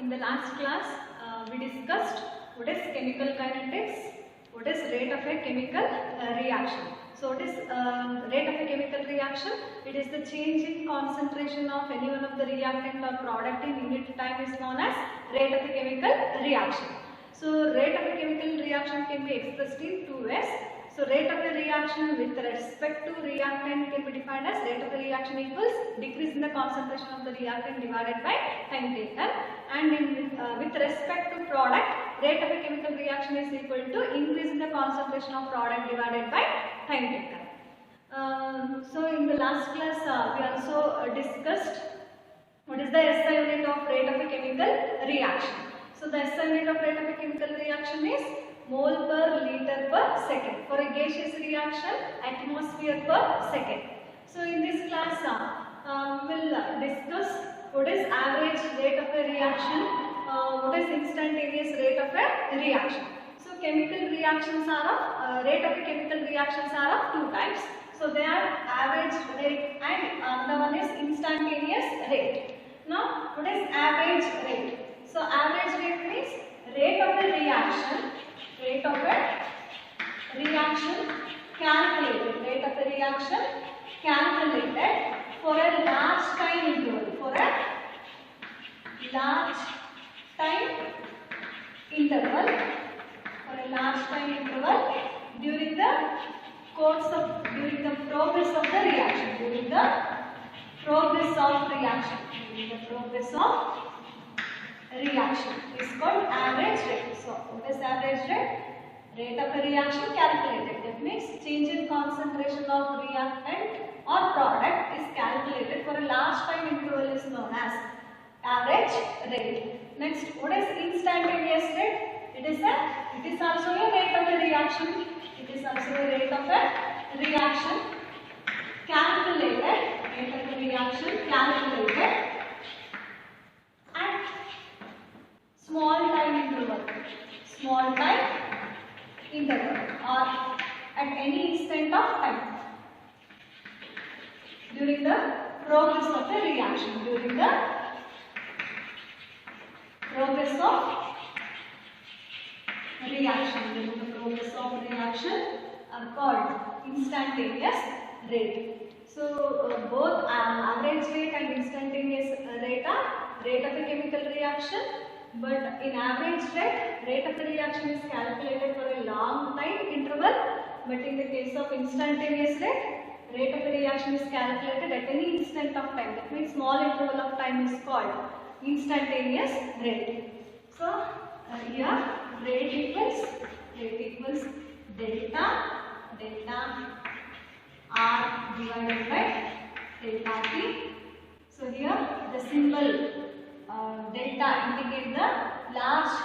in the last class we discussed what is chemical kinetics, what is rate of a chemical reaction. So what is rate of a chemical reaction? It is the change in concentration of any one of the reactant or product in unit time is known as rate of a chemical reaction. So rate of a chemical reaction can be expressed in two ways. So rate of a reaction with respect to reactant can be defined as rate of a reaction equals decrease in the concentration of the reactant divided by time taken, and with respect to product, rate of a chemical reaction is equal to increase in the concentration of product divided by time taken. So in the last class we also discussed what is the SI unit of rate of a chemical reaction. So the SI unit of rate of a chemical reaction is mole per liter per second. For a gaseous reaction, atmosphere per second. So in this class we will discuss what is average rate of a reaction, what is instantaneous rate of a reaction. So chemical reactions are of rate of a chemical reactions are of two types. So they are average rate and another one is instantaneous rate. Now what is average rate? So average rate means rate of a reaction calculated, rate of a reaction calculated for a large time interval, during the progress of the reaction is called average rate. So what is average rate? Rate of a reaction calculated. That means change in concentration of reactant or product is calculated for a large time interval is known as average rate. Next, what is instantaneous rate? It is also a rate of a reaction. It is also a rate of a reaction calculated at small time interval or at any instant of time during the progress of the reaction. Are called instantaneous rate. So both average rate and instantaneous rate are rate of a chemical reaction, but in average rate of the reaction is calculated for a long time interval, but in the case of instantaneous rate of the reaction is calculated at any instant of time. That means small interval of time is called instantaneous rate. So here rate equals delta R divided by delta T. So here the symbol delta indicates the large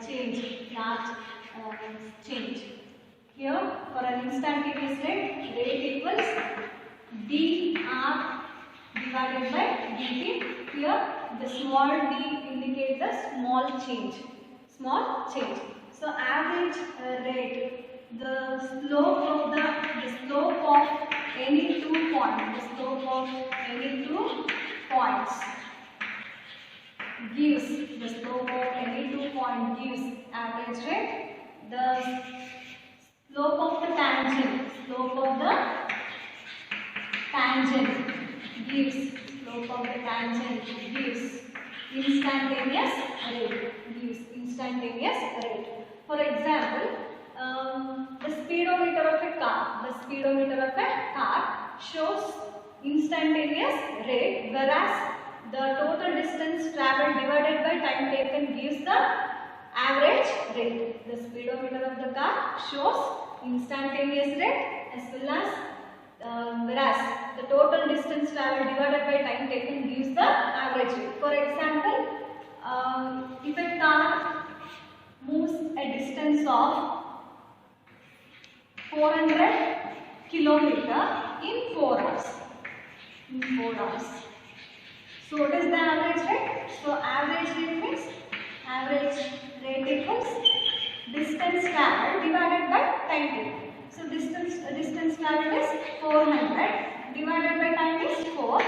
change. Here for an instantaneous rate equals dr divided by dt. Here the small d indicates the small change. So average rate, the slope of any 2 points, gives average rate. The slope of the tangent gives instantaneous rate. For example, the speedometer of a car shows instantaneous rate, whereas the total distance travelled divided by time taken gives the average rate. The speedometer of the car shows instantaneous rate as well as whereas the total distance travelled divided by time taken gives the average rate. For example, if a car moves a distance of 400 km in 4 hours. So what is the average rate? So average rate means equals distance travelled divided by time taken. So distance travelled is 400 divided by time is 4.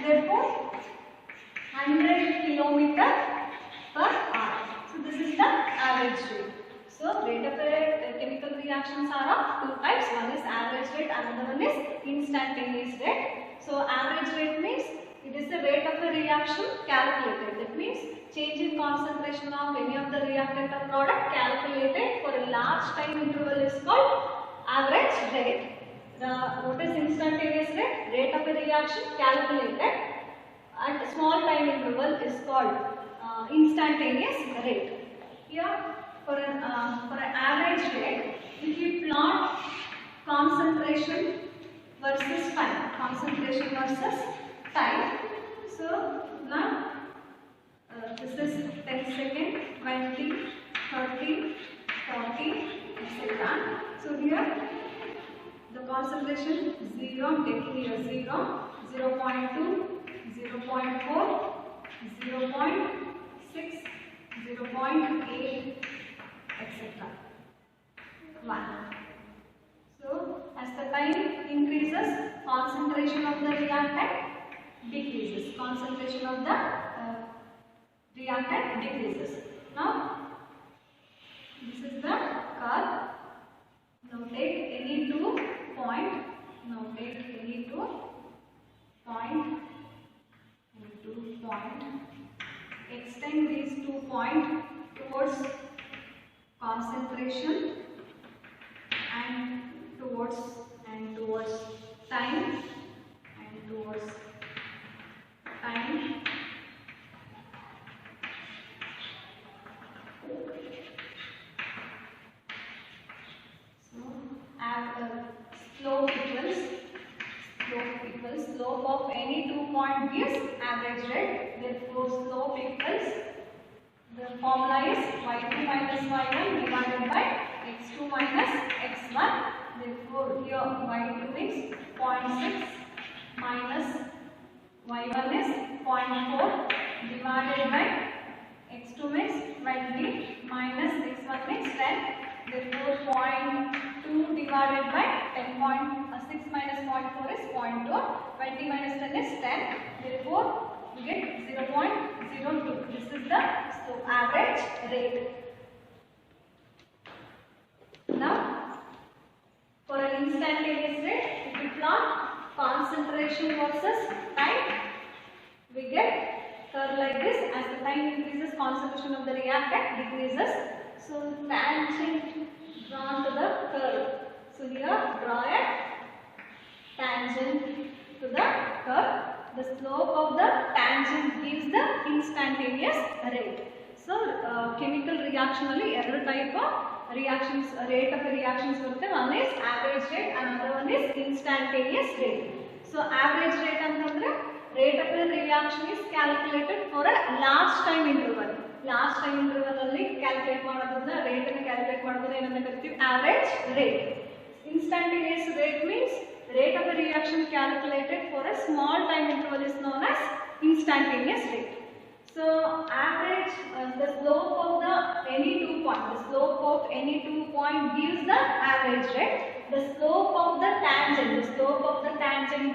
Therefore 100 km reactions are of two types. One is average rate, another one is instantaneous rate. So average rate means it is the rate of a reaction calculated. That means change in concentration of any of the reactant or product calculated for a large time interval is called average rate. What is instantaneous rate? Rate of a reaction calculated at small time interval is called instantaneous rate. Here for an average rate, if you plot concentration versus time, so now this is 10 seconds, 20, 30, 40, etc. So here the concentration 0, I'm taking here 0, 0.2, 0.4, 0.6, 0.8, etc. 1. So as the time increases, concentration of the reactant decreases. Concentration of the reactant decreases. Now this is the curve. Now take any 2 point. Extend these 2 points towards concentration and towards time So slope equals slope of any 2 point gives average rate. Therefore slope equals, the formula is y2 minus y1 divided by x2 minus x1. Therefore here y2 is 0.6 minus y1 is 0.4 divided by x2 is 20 minus x1 is 10. Therefore 0.2 divided by 6 minus 0.4 is 0.2. 20 minus 10 is 10. Therefore we get 0.02. This is the average rate. Now for an instantaneous rate, if we plot concentration versus time, we get curve like this. As the time increases, concentration of the reactant decreases. So tangent drawn to the curve. So here draw a tangent to the curve. The slope of the tangent gives the instantaneous rate. So chemical reaction only two type of reactions, rate of the reactions. One is average rate, another one is instantaneous rate. So average rate antandre rate of the reaction is calculated for a large time interval. Large time interval alli calculate ಮಾಡೋದನ್ನ rate ಅನ್ನು calculate ಮಾಡೋದನ್ನ ಏನಂತ ಕರಿತೀವಿ? Average rate. Instantaneous rate means rate of the reaction calculated for a small time interval is known as instantaneous rate. So average, the slope of the any 2 point, the slope of any 2 point gives the average rate. The slope of the tangent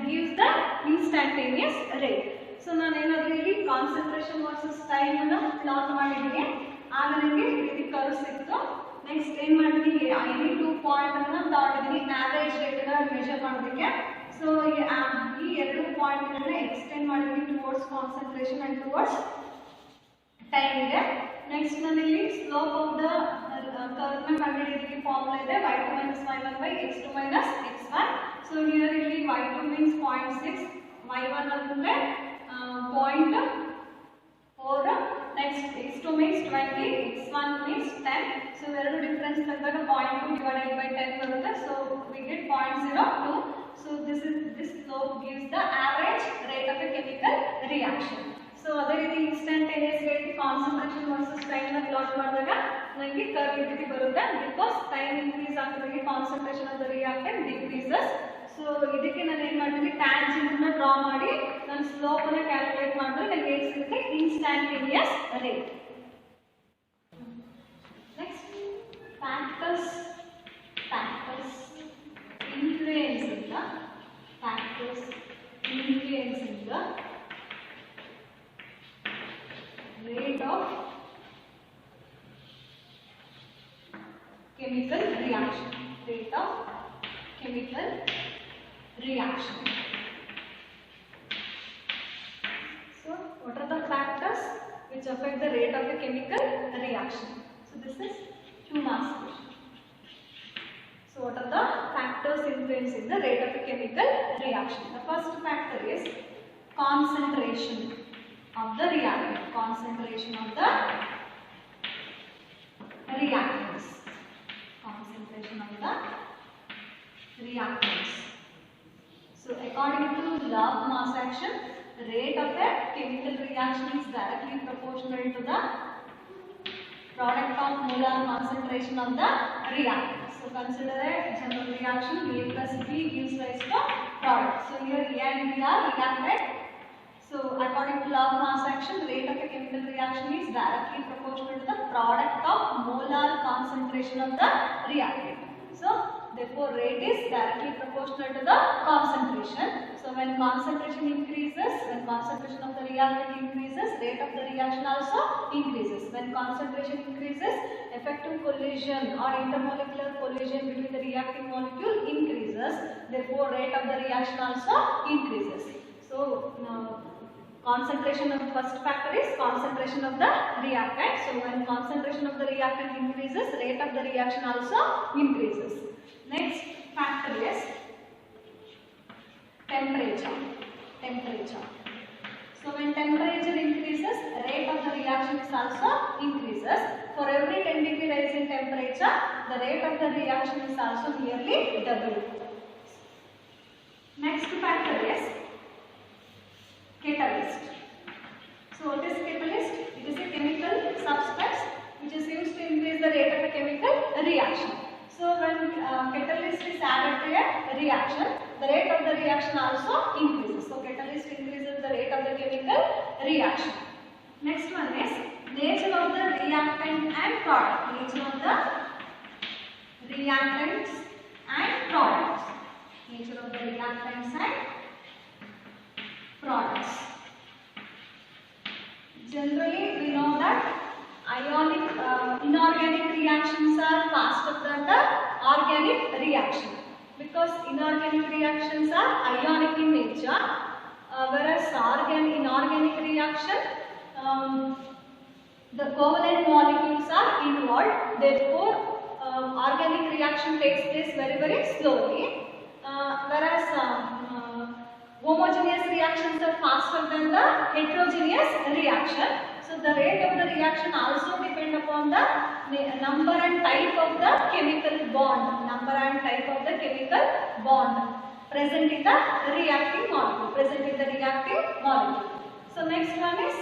gives the instantaneous rate. So ನಾನು ಏನಾದರೂ ಇಲ್ಲಿ concentration versus time ಅನ್ನು plot ಮಾಡಿದ್ದೀನಿ. ಆಗ ನನಗೆ ಈ ರೀತಿ curve ಸಿಕ್ತು. ನೆಕ್ಸ್ಟ್ ಏನು ಮಾಡಿದ್ದೀನಿ, ಎನಿ 2 ಪಾಯಿಂಟ್ ಅನ್ನು ತಗೊಂಡಿದ್ದೀನಿ ಆವರೇಜ್ ರೇಟ್ ಅನ್ನು ಮೆಜರ್ ಮಾಡೋದಕ್ಕೆ. ಸೊ ಈ ಎರಡು ಪಾಯಿಂಟ್ ಗಳನ್ನ ಎಕ್ಸ್ಟೆಂಡ್ ಮಾಡಿದ್ದೀನಿ towards concentration and towards time ಇದೆ. ನೆಕ್ಸ್ಟ್ ನಾನು ಇಲ್ಲಿ ಸ್ಲೋಪ್ ಆಫ್ ದ ಕರ್ವ್ ನ ಕಂಡುಹಿಡಿಯೋದಕ್ಕೆ ಫಾರ್ಮುಲಾ ಇದೆ y2 minus y1 by x2 minus x1. So here ಇಲ್ಲಿ y2 means 0.6, y1 ಅಂದ್ರೆ 0.4, next x2 means 20, x1 means 10. So ಎರಡು ಡಿಫರೆನ್ಸ್ ತೆಗೆದಾಗ 0.2 divided by 10 ಬರುತ್ತೆ. So we get 0.02. So this slope gives the average rate of a chemical reaction. So ಅದೇ ರೀತಿ instantaneous rate concentration versus time ನ plot ಮಾಡಿದಾಗ ನನಗೆ curve ಈ ರೀತಿ ಬರುತ್ತೆ. ಬಿಕಾಸ್ ಟೈಮ್ ಇನ್ಕ್ರೀಸ್ ಆಗ್ತಿದ್ದಂಗೆ concentration of the reactant decreases. So ಇದಕ್ಕೆ ನಾನು ಏನು ಮಾಡ್ತೀನಿ, ಟ್ಯಾಂಜೆಂಟ್ ನ ಡ್ರಾ ಮಾಡಿ ನಾನು ಸ್ಲೋಪ್ ಅನ್ನು ಕ್ಯಾಲ್ಕುಲೇಟ್ ಮಾಡಿದ್ರೆ ನನಗೆ ಏನು ಸಿಗುತ್ತೆ, instantaneous rate. Next factors influence ಇಂದ rate of chemical reaction. rate of chemical reaction. So what are the factors which affect the rate of a chemical reaction? So this is 2 marks question. So what are the factors influencing the rate of a chemical reaction? The first factor is concentration of the reactant. Concentration of the reactants. Concentration of the reactants. So according to law of mass action, the rate of a chemical reaction is directly proportional to the product of molar concentration of the reactant. So consider a general reaction, A plus B gives rise to product. So here A and B are reactant. So according to law of mass action, the rate of a chemical reaction is directly proportional to the product of molar concentration of the reactant. So therefore rate is directly proportional to the concentration. So when concentration increases, when concentration of the reactant increases, rate of the reaction also increases. When concentration increases, effective collision or intermolecular collision between the reacting molecule increases. Therefore rate of the reaction also increases. So concentration of the first factor is concentration of the reactant. So when concentration of the reactant increases, rate of the reaction also increases. Next factor is temperature. Temperature. So when temperature increases, rate of the reaction is also increases. For every 10 degree rise in temperature, the rate of the reaction is also nearly doubled. Next factor is catalyst. So what is catalyst? It is a chemical substance which is used to increase the rate of a chemical reaction. So when catalyst is added to a reaction, the rate of the reaction also increases. So catalyst increases the rate of the chemical reaction. Next one is nature of the reactant and product. Nature of the reactants and products. Nature of the reactants and products. Generally, we know that inorganic reactions are faster than the organic reaction because inorganic reactions are ionic in nature, whereas inorganic reaction, the covalent molecules are involved. Therefore, organic reaction takes place very, very slowly, whereas homogeneous reactions are faster than the heterogeneous reaction. So the rate of the reaction also depend upon the number and type of the chemical bond. Number and type of the chemical bond present in the reacting molecule. Present in the reacting molecule. So next one is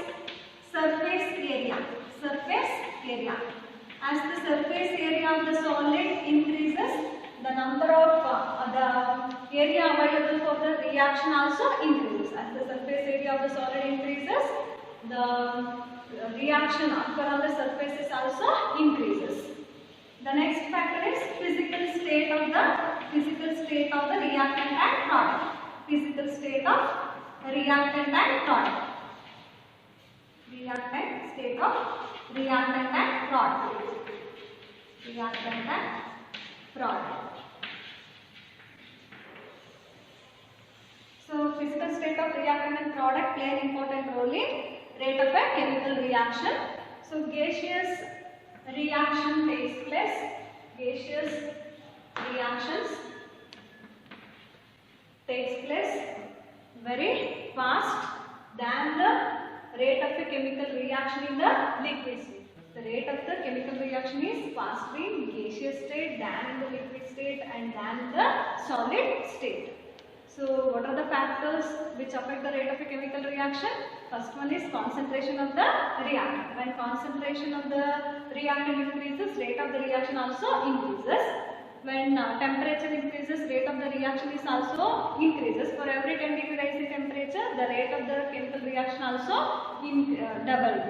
surface area. Surface area. As the surface area of the solid increases, the number of the area available for the reaction also increases. As the surface area of the solid increases, the reaction occur on the surfaces also increases. The next factor is physical state of the reactant and product. Physical state of reactant and product. State of reactant and product. Reactant and product. So physical state of reactant and product play an important role in rate of a chemical reaction. So gaseous reaction takes place. Gaseous reactions takes place very fast than the rate of a chemical reaction in the liquid state. The rate of the chemical reaction is faster in gaseous state than in the liquid state and than in the solid state. So what are the factors which affect the rate of a chemical reaction? First one is concentration of the reactant. When concentration of the reactant increases, rate of the reaction also increases. When temperature increases, rate of the reaction is also increases. For every 10 degree rise in temperature, the rate of the chemical reaction also double.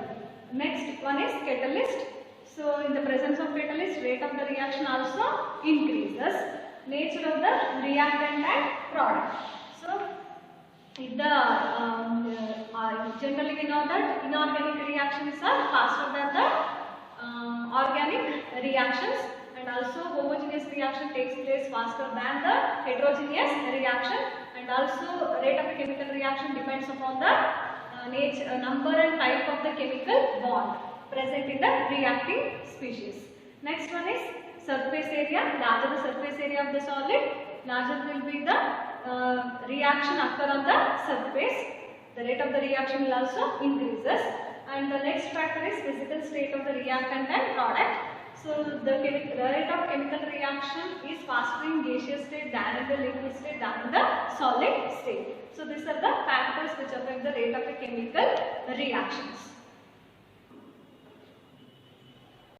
Next one is catalyst. So in the presence of catalyst, rate of the reaction also increases. Nature of the reactant and product. So if generally we know that inorganic reactions are faster than the organic reactions, and also homogeneous reaction takes place faster than the heterogeneous reaction, and also rate of a chemical reaction depends upon the number and type of the chemical bond present in the reacting species. Next one is surface area. Larger the surface area of the solid, larger will be the reaction occur on the surface. The rate of the reaction will also increases. And the next factor is physical state of the reactant and product. So the rate of chemical reaction is faster in gaseous state than in the liquid state than in the solid state. So these are the factors which affect the rate of a chemical reactions.